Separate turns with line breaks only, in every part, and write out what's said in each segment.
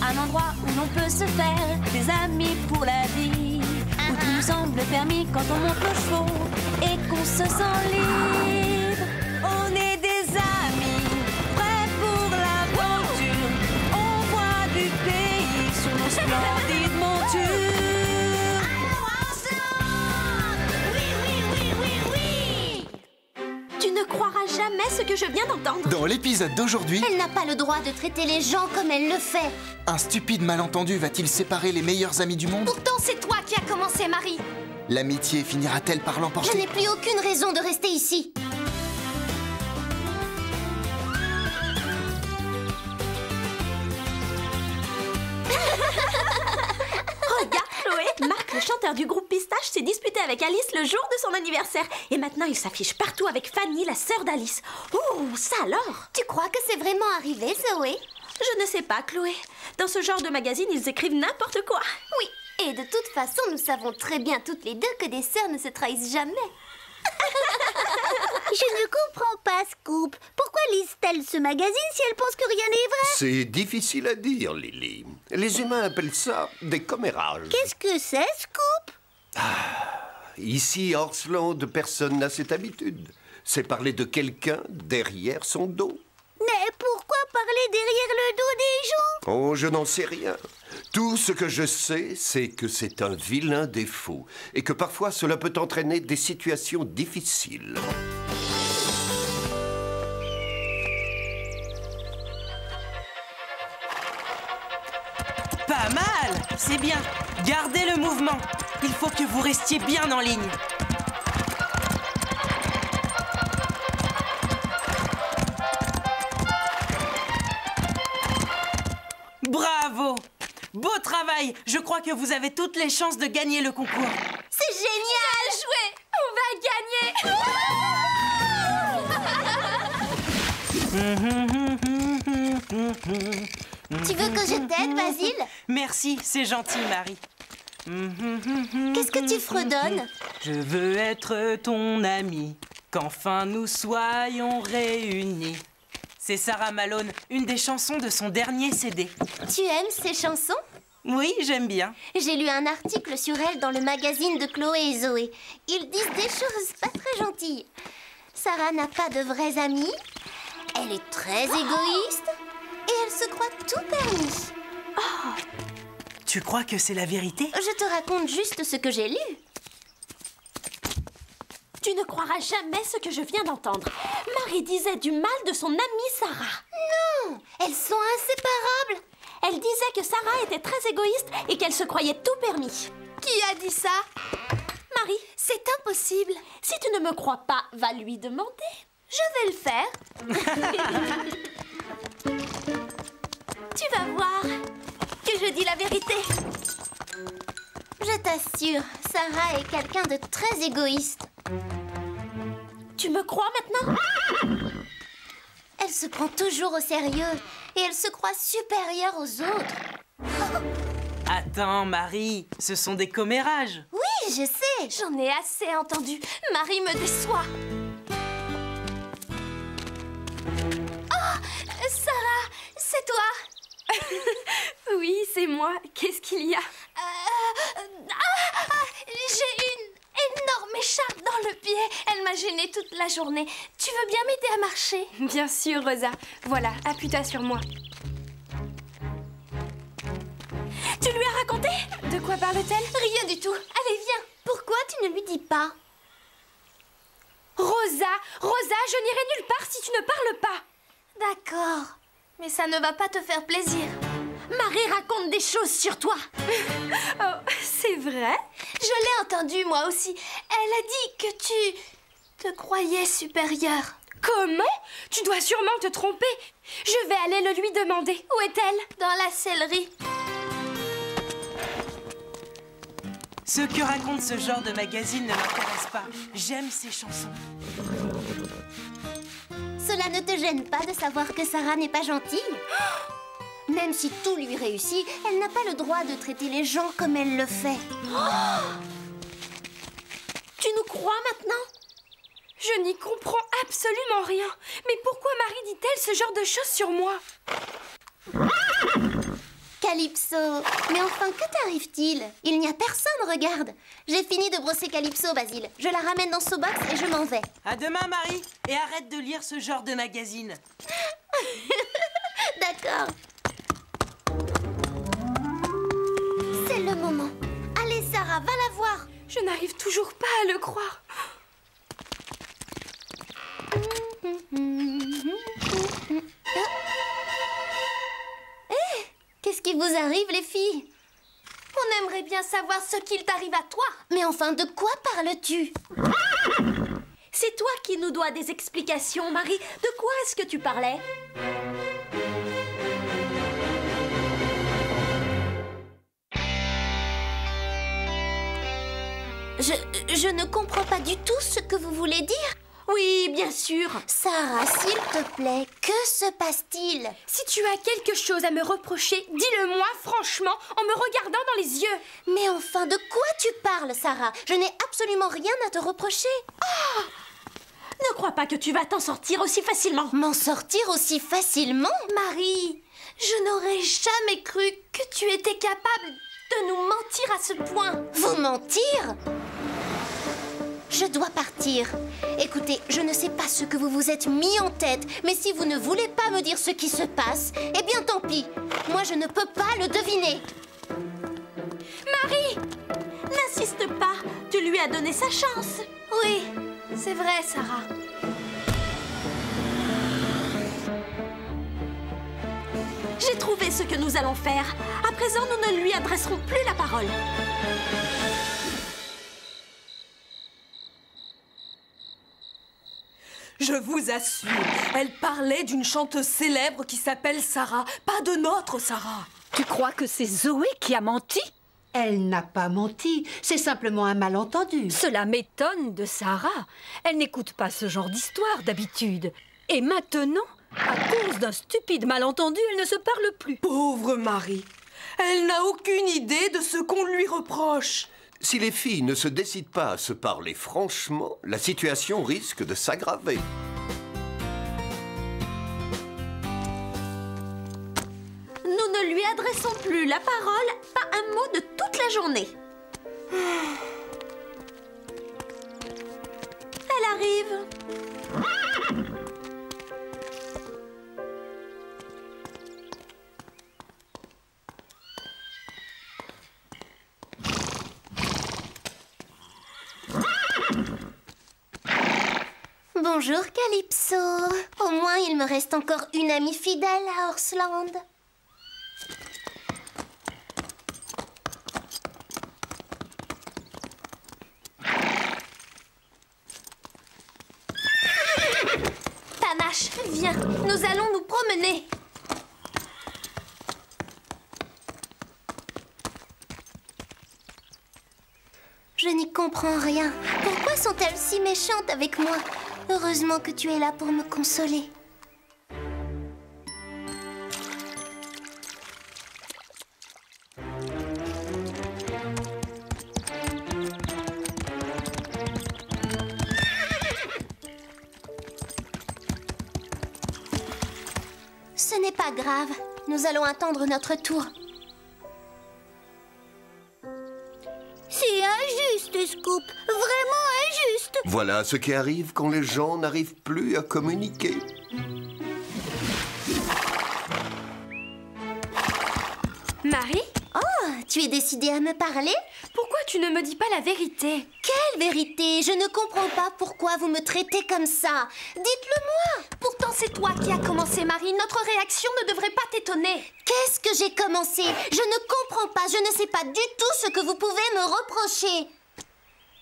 un endroit où l'on peut se faire des amis pour la vie, où tout nous semble permis quand on monte nos chevaux et qu'on se sent libre. On est des amis, prêts pour l'aventure. On voit du pays sur nos splendides montures. Tu ne croiras jamais ce que je viens d'entendre.
Dans l'épisode d'aujourd'hui,
Elle n'a pas le droit de traiter les gens comme elle le fait.
un stupide malentendu va-t-il séparer les meilleurs amis du monde?
Pourtant, c'est toi qui as commencé, Marie.
L'amitié finira-t-elle par
Je
l'emporter?
n'ai plus aucune raison de rester ici.
Regarde, Chloé, Marc, le chanteur du groupe Pistache, s'est disputé avec Alice le jour de son anniversaire. Et maintenant, il s'affiche partout avec Fanny, la sœur d'Alice. Oh, ça alors?
Tu crois que c'est vraiment arrivé, Zoé?
Je ne sais pas, Chloé. Dans ce genre de magazine, ils écrivent n'importe quoi.
Oui, et de toute façon, nous savons très bien toutes les deux que des sœurs ne se trahissent jamais. Je ne comprends pas, Scoop. Pourquoi lisent-elles ce magazine si elles pensent que rien n'est vrai?
C'est difficile à dire, Lily. Les humains appellent ça des commérages.
Qu'est-ce que c'est, Scoop?
Ici, à Horseland, personne n'a cette habitude. C'est parler de quelqu'un derrière son dos.
Mais pourquoi parler derrière le dos des gens?
Oh, je n'en sais rien. Tout ce que je sais, c'est que c'est un vilain défaut et que parfois cela peut entraîner des situations difficiles.
Pas mal! C'est bien. Gardez le mouvement. Il faut que vous restiez bien en ligne. Bravo! Beau travail! Je crois que vous avez toutes les chances de gagner le concours.
C'est génial!
On va gagner!
Tu veux que je t'aide, Basile?
Merci, c'est gentil, Marie.
Qu'est-ce que tu fredonnes?
Je veux être ton ami, qu'enfin nous soyons réunis. C'est Sarah Malone, une des chansons de son dernier CD.
Tu aimes ces chansons?
Oui, j'aime bien.
J'ai lu un article sur elle dans le magazine de Chloé et Zoé. Ils disent des choses pas très gentilles. Sarah n'a pas de vrais amis. Elle est très égoïste. Et elle se croit tout permis.
Tu crois que c'est la vérité?
Je te raconte juste ce que j'ai lu.
Tu ne croiras jamais ce que je viens d'entendre. Marie disait du mal de son amie Sarah.
Non, elles sont inséparables.
Elle disait que Sarah était très égoïste et qu'elle se croyait tout permis.
Qui a dit ça?
Marie,
C'est impossible.
si tu ne me crois pas, va lui demander.
Je vais le faire.
Tu vas voir que je dis la vérité.
Je t'assure, Sarah est quelqu'un de très égoïste.
Tu me crois maintenant?
Elle se prend toujours au sérieux et elle se croit supérieure aux autres.
Attends, Marie, ce sont des commérages.
Oui, je sais.
J'en ai assez entendu. Marie me déçoit. Oh, Sarah, c'est toi? Oui, c'est moi. Qu'est-ce qu'il y a? J'ai une énorme écharpe dans le pied. Elle m'a gênée toute la journée. Tu veux bien m'aider à marcher?
Bien sûr, Rosa. Voilà, appuie-toi sur moi.
Tu lui as raconté?
De quoi parle-t-elle?
Rien du tout. Allez, viens.
Pourquoi tu ne lui dis pas?
Rosa, je n'irai nulle part si tu ne parles pas.
D'accord. Mais ça ne va pas te faire plaisir. Marie raconte des choses sur toi.
Oh, c'est vrai?
Je l'ai entendu, moi aussi. Elle a dit que tu te croyais supérieure.
Comment? Tu dois sûrement te tromper. Je vais aller le lui demander.
Où est-elle? Dans la sellerie.
Ce que raconte ce genre de magazine ne m'intéresse pas. J'aime ces chansons.
Cela ne te gêne pas de savoir que Sarah n'est pas gentille? Même si tout lui réussit, elle n'a pas le droit de traiter les gens comme elle le fait.
Tu nous crois maintenant?
Je n'y comprends absolument rien. Mais pourquoi Marie dit-elle ce genre de choses sur moi?
Calypso, mais enfin, que t'arrive-t-il? Il n'y a personne, regarde. J'ai fini de brosser Calypso, Basile. Je la ramène dans ce box et je m'en vais.
À demain, Marie. Et arrête de lire ce genre de magazine.
D'accord. C'est le moment. Allez, Sarah, va la voir.
Je n'arrive toujours pas à le croire.
Qu'est-ce qui vous arrive, les filles?
On aimerait bien savoir ce qu'il t'arrive à toi.
Mais enfin, de quoi parles-tu?
C'est toi qui nous dois des explications, Marie. De quoi est-ce que tu parlais?
Je ne comprends pas du tout ce que vous voulez dire.
Oui, bien sûr.
Sarah, s'il te plaît, que se passe-t-il?
Si tu as quelque chose à me reprocher, dis-le-moi franchement en me regardant dans les yeux.
Mais enfin, de quoi tu parles, Sarah? Je n'ai absolument rien à te reprocher.
Oh! Ne crois pas que tu vas t'en sortir aussi facilement.
M'en sortir aussi facilement?
Marie, je n'aurais jamais cru que tu étais capable de nous mentir à ce point.
Vous mentir? Je dois partir. Écoutez, je ne sais pas ce que vous vous êtes mis en tête, mais si vous ne voulez pas me dire ce qui se passe, eh bien tant pis. Moi, je ne peux pas le deviner.
Marie, n'insiste pas. Tu lui as donné sa chance.
Oui, c'est vrai, Sarah.
J'ai trouvé ce que nous allons faire. À présent, nous ne lui adresserons plus la parole.
Je vous assure, elle parlait d'une chanteuse célèbre qui s'appelle Sarah, pas de notre Sarah.
Tu crois que c'est Zoé qui a menti?
Elle n'a pas menti, c'est simplement un malentendu.
Cela m'étonne de Sarah. Elle n'écoute pas ce genre d'histoire d'habitude. Et maintenant, à cause d'un stupide malentendu, elle ne se parle plus.
Pauvre Marie, elle n'a aucune idée de ce qu'on lui reproche.
Si les filles ne se décident pas à se parler franchement, la situation risque de s'aggraver.
Nous ne lui adressons plus la parole, pas un mot de toute la journée. Elle arrive.
Bonjour, Calypso. Au moins, il me reste encore une amie fidèle à Horsland.
Panache, viens, nous allons nous promener.
Je n'y comprends rien. Pourquoi sont-elles si méchantes avec moi? Heureusement que tu es là pour me consoler. Ce n'est pas grave. Nous allons attendre notre tour. C'est injuste, Scoop. Vraiment injuste.
Voilà ce qui arrive quand les gens n'arrivent plus à communiquer.
Marie,
Tu es décidée à me parler?
pourquoi tu ne me dis pas la vérité?
Quelle vérité? Je ne comprends pas pourquoi vous me traitez comme ça. Dites-le-moi.
Pourtant, c'est toi qui as commencé, Marie. Notre réaction ne devrait pas t'étonner.
Qu'est-ce que j'ai commencé? Je ne comprends pas. Je ne sais pas du tout ce que vous pouvez me reprocher.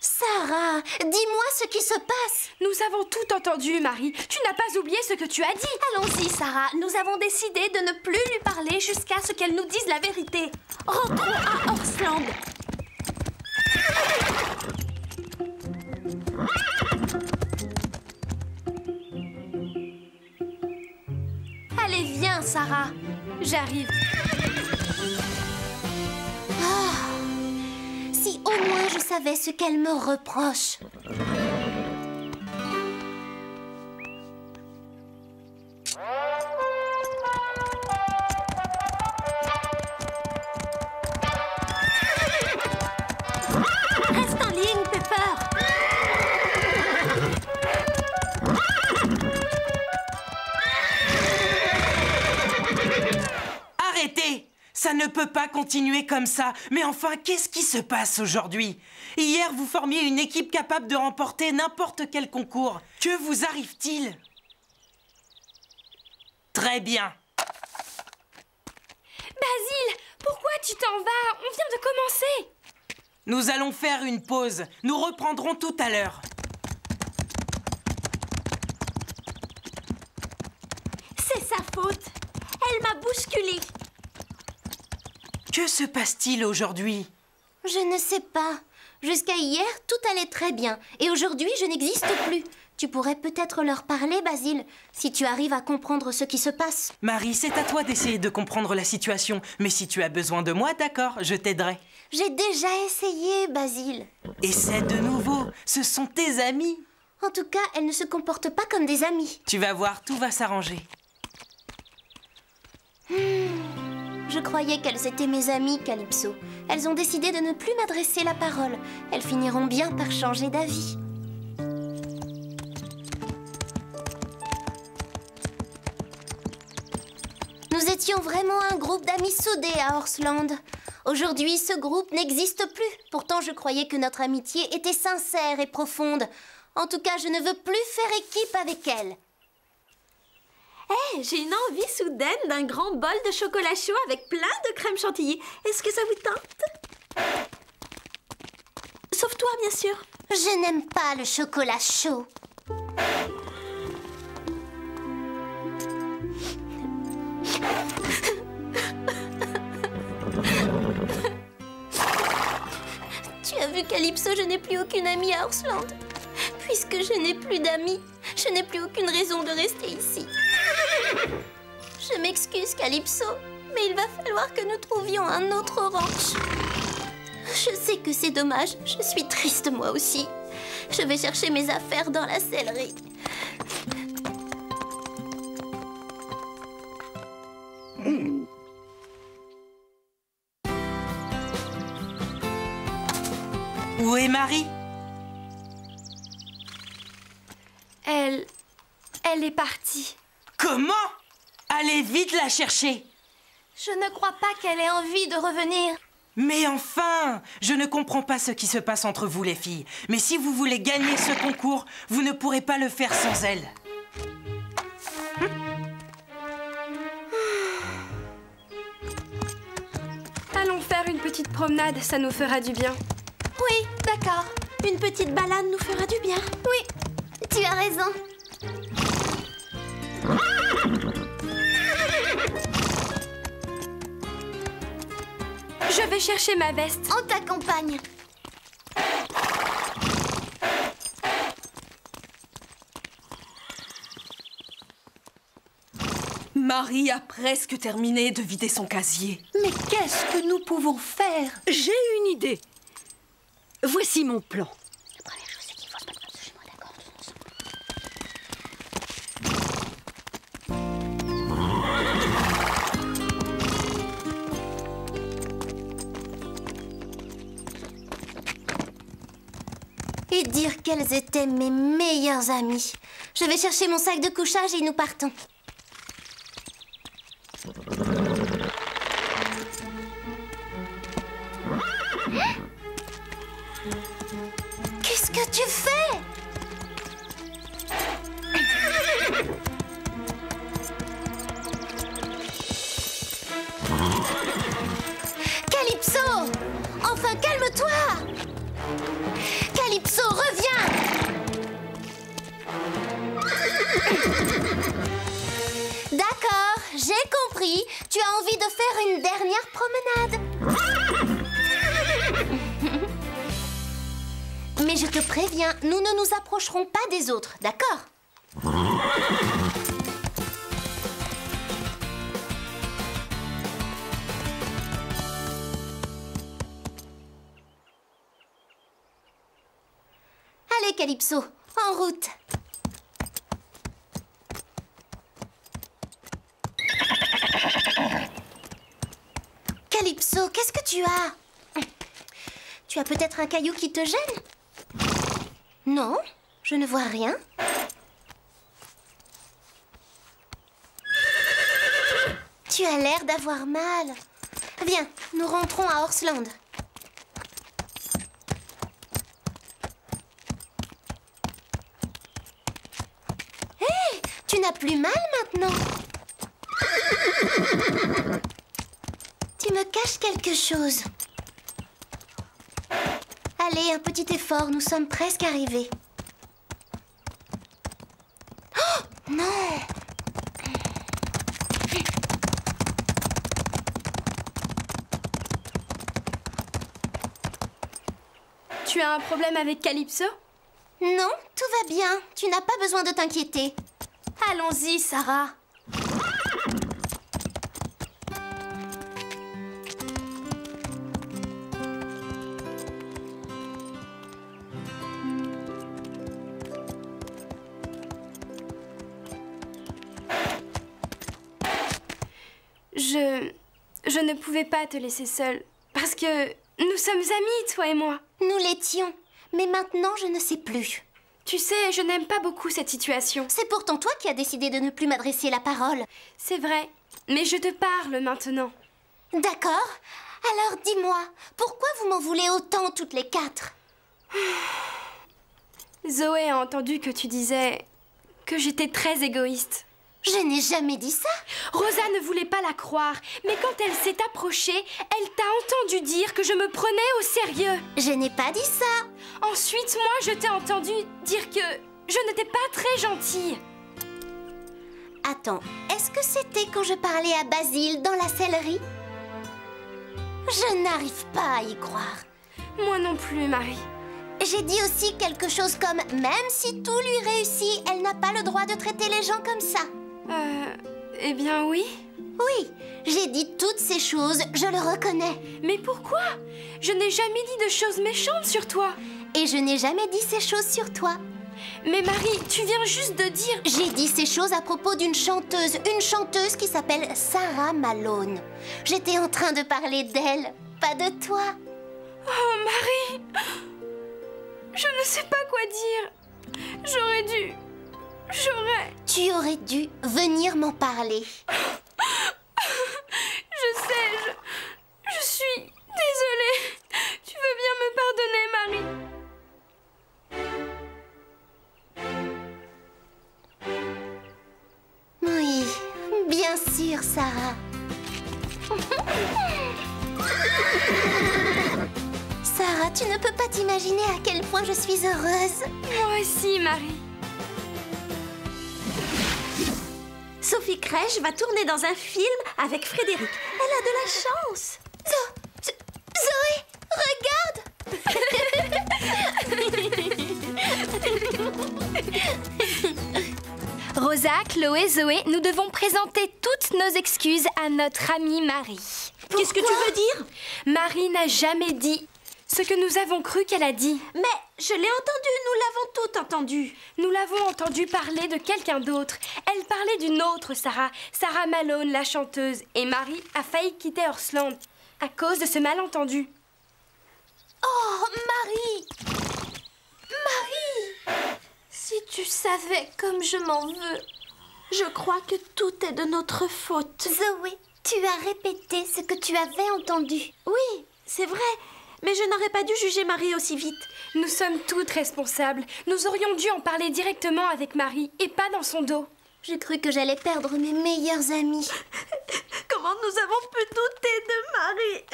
Sarah, dis-moi ce qui se passe.
Nous avons tout entendu, Marie. Tu n'as pas oublié ce que tu as dit. Allons-y, Sarah. Nous avons décidé de ne plus lui parler jusqu'à ce qu'elle nous dise la vérité.
Rentrons à Horsland.
Allez, viens, Sarah. J'arrive.
Si au moins je savais ce qu'elle me reproche.
peut pas continuer comme ça. Mais enfin, qu'est-ce qui se passe aujourd'hui? Hier, vous formiez une équipe capable de remporter n'importe quel concours. Que vous arrive-t-il? Très bien.
Basile, pourquoi tu t'en vas? On vient de commencer.
Nous allons faire une pause. Nous reprendrons tout à l'heure.
C'est sa faute. Elle m'a bousculée.
Que se passe-t-il aujourd'hui?
Je ne sais pas. Jusqu'à hier, tout allait très bien. Et aujourd'hui, je n'existe plus. Tu pourrais peut-être leur parler, Basile, si tu arrives à comprendre ce qui se passe.
Marie, c'est à toi d'essayer de comprendre la situation. Mais si tu as besoin de moi, d'accord, je t'aiderai.
J'ai déjà essayé, Basile.
Essaie de nouveau. Ce sont tes amis.
En tout cas, elles ne se comportent pas comme des amis.
Tu vas voir, tout va s'arranger.
Je croyais qu'elles étaient mes amies, Calypso. Elles ont décidé de ne plus m'adresser la parole. Elles finiront bien par changer d'avis. Nous étions vraiment un groupe d'amis soudés à Horsland. Aujourd'hui, ce groupe n'existe plus. Pourtant, je croyais que notre amitié était sincère et profonde. En tout cas, je ne veux plus faire équipe avec elle.
Hé, j'ai une envie soudaine d'un grand bol de chocolat chaud avec plein de crème chantilly. Est-ce que ça vous tente? Sauf toi, bien sûr.
Je n'aime pas le chocolat chaud. Tu as vu, Calypso, je n'ai plus aucune amie à Horsland. Puisque je n'ai plus d'amis, je n'ai plus aucune raison de rester ici. Je m'excuse, Calypso, mais il va falloir que nous trouvions un autre ranch. Je sais que c'est dommage, je suis triste moi aussi. Je vais chercher mes affaires dans la sellerie.
Où est Marie?
Elle est partie.
Comment? Allez vite la chercher.
Je ne crois pas qu'elle ait envie de revenir.
Mais enfin, je ne comprends pas ce qui se passe entre vous les filles. Mais si vous voulez gagner ce concours, vous ne pourrez pas le faire sans elle.
Allons faire une petite promenade, ça nous fera du bien.
Oui, d'accord. Une petite balade nous fera du bien.
Oui, tu as raison.
Je vais chercher ma veste.
On t'accompagne.
Marie a presque terminé de vider son casier.
Mais qu'est-ce que nous pouvons faire?
J'ai une idée. Voici mon plan.
La première chose, c'est qu'il faut se mettre absolument d'accord tous ensemble. Et dire qu'elles étaient mes meilleures amies. Je vais chercher mon sac de couchage et nous partons. Qu'est-ce que tu fais? Calypso! Enfin, calme-toi! Calypso, reviens! D'accord, j'ai compris. Tu as envie de faire une dernière promenade. Mais je te préviens, nous ne nous approcherons pas des autres, d'accord? Allez, Calypso, en route. Calypso, qu'est-ce que tu as? Tu as peut-être un caillou qui te gêne? Non, je ne vois rien. Tu as l'air d'avoir mal. Viens, nous rentrons à Horsland. Hé, tu n'as plus mal maintenant. Tu me caches quelque chose. Allez, un petit effort, nous sommes presque arrivés. Oh, non!
Tu as un problème avec Calypso?
Non, tout va bien. Tu n'as pas besoin de t'inquiéter.
Allons-y, Sarah. Je ne pouvais pas te laisser seule, parce que nous sommes amis, toi et moi.
Nous l'étions, mais maintenant je ne sais plus.
Tu sais, je n'aime pas beaucoup cette situation.
C'est pourtant toi qui as décidé de ne plus m'adresser la parole.
C'est vrai, mais je te parle maintenant.
D'accord. Alors dis-moi, pourquoi vous m'en voulez autant toutes les quatre?
Zoé a entendu que tu disais que j'étais très égoïste.
Je n'ai jamais dit ça.
Rosa ne voulait pas la croire, mais quand elle s'est approchée, elle t'a entendu dire que je me prenais au sérieux.
Je n'ai pas dit ça.
Ensuite, moi, je t'ai entendu dire que je n'étais pas très gentille.
Attends, est-ce que c'était quand je parlais à Basile dans la sellerie? Je n'arrive pas à y croire.
Moi non plus, Marie.
J'ai dit aussi quelque chose comme « Même si tout lui réussit, elle n'a pas le droit de traiter les gens comme ça ».
Eh bien oui.
Oui, j'ai dit toutes ces choses, je le reconnais.
Mais pourquoi? Je n'ai jamais dit de choses méchantes sur toi.
Et je n'ai jamais dit ces choses sur toi.
Mais Marie, tu viens juste de dire...
J'ai dit ces choses à propos d'une chanteuse qui s'appelle Sarah Malone. J'étais en train de parler d'elle, pas de toi.
Oh Marie, je ne sais pas quoi dire.
Tu aurais dû venir m'en parler.
Je sais, je suis désolée. Tu veux bien me pardonner, Marie?
Oui, bien sûr, Sarah. Sarah, tu ne peux pas t'imaginer à quel point je suis heureuse.
Moi aussi, Marie.
Sophie Crèche va tourner dans un film avec Frédéric. Elle a de la chance.
Zoé, regarde.
Rosa, Chloé, Zoé, nous devons présenter toutes nos excuses à notre amie Marie.
Qu'est-ce que tu veux dire?
Marie n'a jamais dit ce que nous avons cru qu'elle a dit.
Mais je l'ai entendu, nous l'avons toutes entendu.
Nous l'avons entendu parler de quelqu'un d'autre. Elle parlait d'une autre Sarah, Sarah Malone, la chanteuse. Et Marie a failli quitter Horsland à cause de ce malentendu.
Oh, Marie! Marie!
Si tu savais comme je m'en veux, je crois que tout est de notre faute.
Zoé, tu as répété ce que tu avais entendu.
Oui, c'est vrai. Mais je n'aurais pas dû juger Marie aussi vite.
Nous sommes toutes responsables. Nous aurions dû en parler directement avec Marie et pas dans son dos.
J'ai cru que j'allais perdre mes meilleurs amis.
Comment nous avons pu douter de Marie?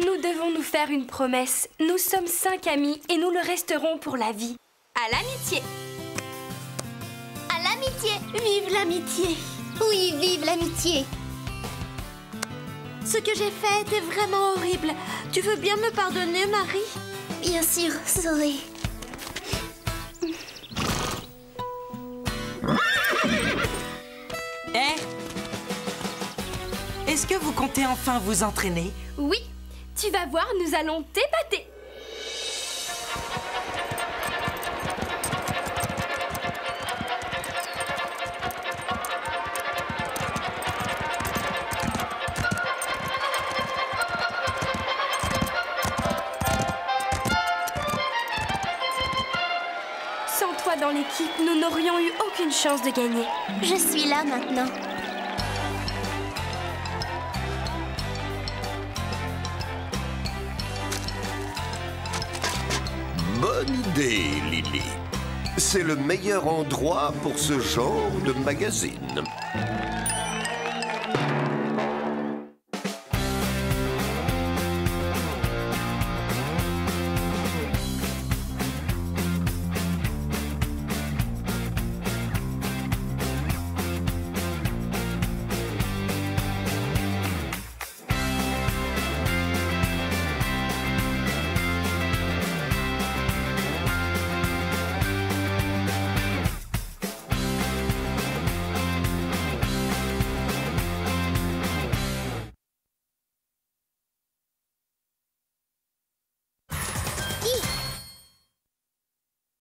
Nous devons nous faire une promesse. Nous sommes 5 amis et nous le resterons pour la vie. À l'amitié.
À l'amitié.
Vive l'amitié.
Oui, vive l'amitié.
Ce que j'ai fait était vraiment horrible. Tu veux bien me pardonner, Marie?
Bien sûr, Zoé.
Est-ce que vous comptez enfin vous entraîner?
Oui, tu vas voir, nous allons t'épater. Sans toi dans l'équipe, nous n'aurions eu aucune chance de gagner.
Je suis là maintenant.
bonne idée, Lily. C'est le meilleur endroit pour ce genre de magazine.